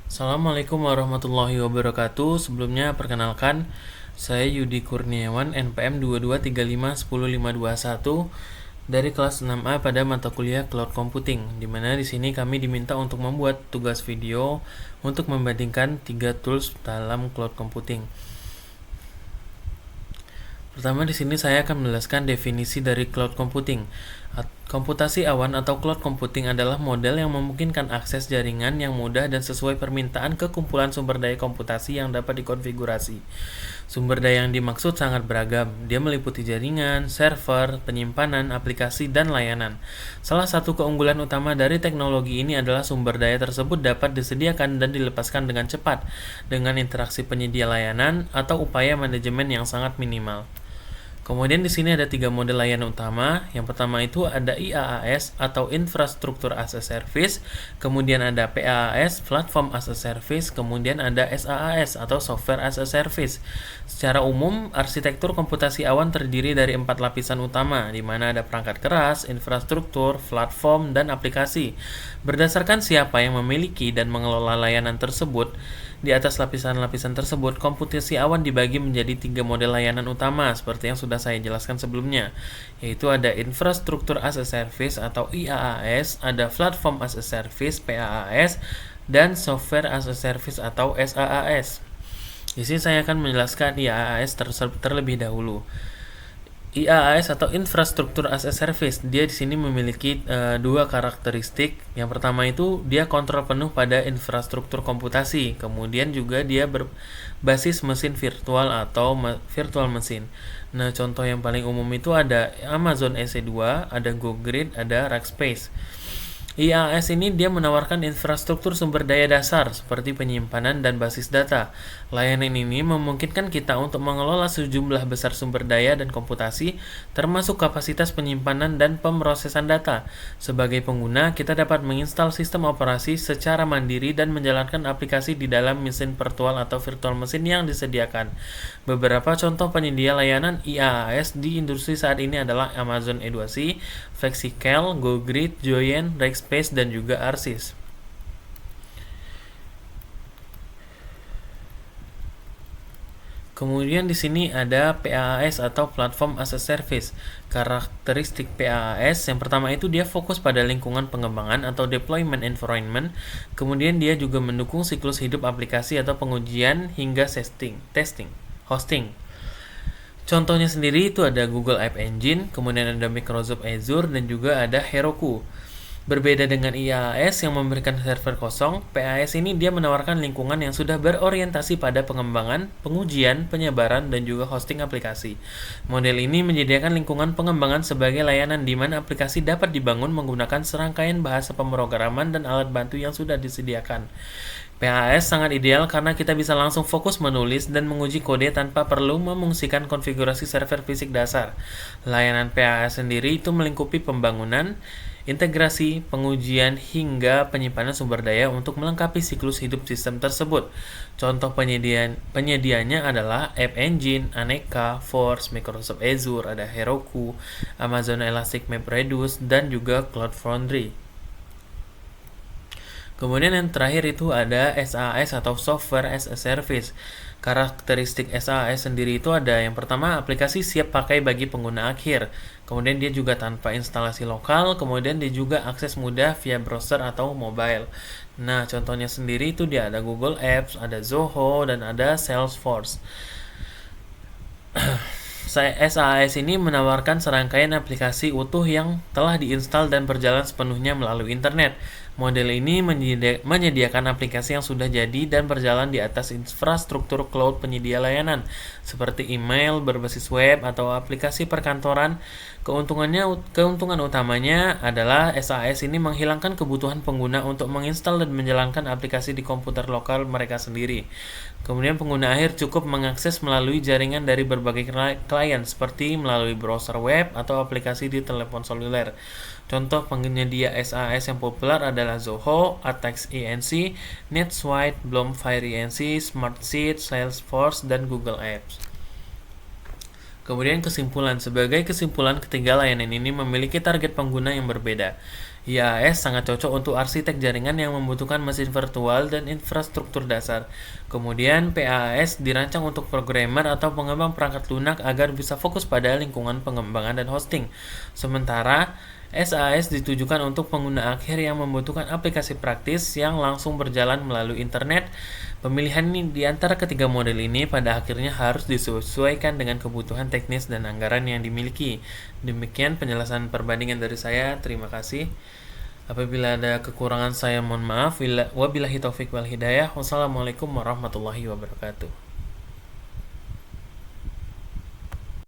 Assalamualaikum warahmatullahi wabarakatuh. Sebelumnya perkenalkan, saya Yudi Kurniawan, NPM 22351051 dari kelas 6A pada mata kuliah Cloud Computing, di mana di sini kami diminta untuk membuat tugas video untuk membandingkan 3 tools dalam Cloud Computing. Pertama di sini saya akan menjelaskan definisi dari cloud computing. Komputasi awan atau cloud computing adalah model yang memungkinkan akses jaringan yang mudah dan sesuai permintaan ke kumpulan sumber daya komputasi yang dapat dikonfigurasi. Sumber daya yang dimaksud sangat beragam. Dia meliputi jaringan, server, penyimpanan, aplikasi, dan layanan. Salah satu keunggulan utama dari teknologi ini adalah sumber daya tersebut dapat disediakan dan dilepaskan dengan cepat dengan interaksi penyedia layanan atau upaya manajemen yang sangat minimal. Kemudian di sini ada 3 model layanan utama. Yang pertama itu ada IaaS atau Infrastructure as a Service, kemudian ada PaaS, Platform as a Service, kemudian ada SaaS atau Software as a Service. Secara umum, arsitektur komputasi awan terdiri dari 4 lapisan utama, di mana ada perangkat keras, infrastruktur, platform, dan aplikasi. Berdasarkan siapa yang memiliki dan mengelola layanan tersebut, di atas lapisan-lapisan tersebut, komputasi awan dibagi menjadi 3 model layanan utama seperti yang sudah saya jelaskan sebelumnya, yaitu ada Infrastructure as a Service atau IaaS, ada Platform as a Service PaaS, dan Software as a Service atau SaaS. Di sini saya akan menjelaskan IaaS terlebih dahulu. IaaS atau Infrastructure as a Service, dia di sini memiliki dua karakteristik. Yang pertama itu dia kontrol penuh pada infrastruktur komputasi, kemudian juga dia berbasis mesin virtual atau virtual mesin. Nah, contoh yang paling umum itu ada Amazon EC2, ada GoGrid, ada Rackspace. IaaS ini dia menawarkan infrastruktur sumber daya dasar seperti penyimpanan dan basis data. Layanan ini memungkinkan kita untuk mengelola sejumlah besar sumber daya dan komputasi, termasuk kapasitas penyimpanan dan pemrosesan data. Sebagai pengguna, kita dapat menginstal sistem operasi secara mandiri dan menjalankan aplikasi di dalam mesin virtual atau virtual mesin yang disediakan. Beberapa contoh penyedia layanan IaaS di industri saat ini adalah Amazon E2C, Vexical, GoGrid, Joyent, Rackspace, dan juga Arsys. Kemudian di sini ada PaaS atau Platform as a Service. Karakteristik PaaS yang pertama itu dia fokus pada lingkungan pengembangan atau deployment environment. Kemudian dia juga mendukung siklus hidup aplikasi atau pengujian hingga hosting. Contohnya sendiri itu ada Google App Engine, kemudian ada Microsoft Azure, dan juga ada Heroku. Berbeda dengan IaaS yang memberikan server kosong, PaaS ini dia menawarkan lingkungan yang sudah berorientasi pada pengembangan, pengujian, penyebaran, dan juga hosting aplikasi. Model ini menyediakan lingkungan pengembangan sebagai layanan di mana aplikasi dapat dibangun menggunakan serangkaian bahasa pemrograman dan alat bantu yang sudah disediakan. PaaS sangat ideal karena kita bisa langsung fokus menulis dan menguji kode tanpa perlu memungsikan konfigurasi server fisik dasar. Layanan PaaS sendiri itu melingkupi pembangunan, integrasi, pengujian, hingga penyimpanan sumber daya untuk melengkapi siklus hidup sistem tersebut. Contoh penyediaannya adalah App Engine, Aneka, Force, Microsoft Azure, ada Heroku, Amazon Elastic MapReduce, dan juga Cloud Foundry. Kemudian yang terakhir itu ada SaaS atau Software as a Service. Karakteristik SaaS sendiri itu ada yang pertama, aplikasi siap pakai bagi pengguna akhir. Kemudian dia juga tanpa instalasi lokal, kemudian dia juga akses mudah via browser atau mobile. Nah, contohnya sendiri itu dia ada Google Apps, ada Zoho, dan ada Salesforce. SaaS ini menawarkan serangkaian aplikasi utuh yang telah diinstal dan berjalan sepenuhnya melalui internet. Model ini menyediakan aplikasi yang sudah jadi dan berjalan di atas infrastruktur cloud penyedia layanan, seperti email berbasis web atau aplikasi perkantoran. Keuntungan utamanya adalah SaaS ini menghilangkan kebutuhan pengguna untuk menginstal dan menjalankan aplikasi di komputer lokal mereka sendiri. Kemudian pengguna akhir cukup mengakses melalui jaringan dari berbagai klien seperti melalui browser web atau aplikasi di telepon seluler. Contoh penyedia SaaS yang populer adalah Zoho, Atax ENC, NetSuite, Bloomfire ENC, Smartsheet, Salesforce, dan Google Apps. Kemudian kesimpulan. Sebagai kesimpulan, ketiga layanan ini memiliki target pengguna yang berbeda. IaaS sangat cocok untuk arsitek jaringan yang membutuhkan mesin virtual dan infrastruktur dasar. Kemudian PaaS dirancang untuk programmer atau pengembang perangkat lunak agar bisa fokus pada lingkungan pengembangan dan hosting. Sementara SaaS ditujukan untuk pengguna akhir yang membutuhkan aplikasi praktis yang langsung berjalan melalui internet. Pemilihan ini di antara ketiga model ini pada akhirnya harus disesuaikan dengan kebutuhan teknis dan anggaran yang dimiliki. Demikian penjelasan perbandingan dari saya. Terima kasih. Apabila ada kekurangan saya mohon maaf. Wabillahi taufik wal hidayah. Wassalamualaikum warahmatullahi wabarakatuh.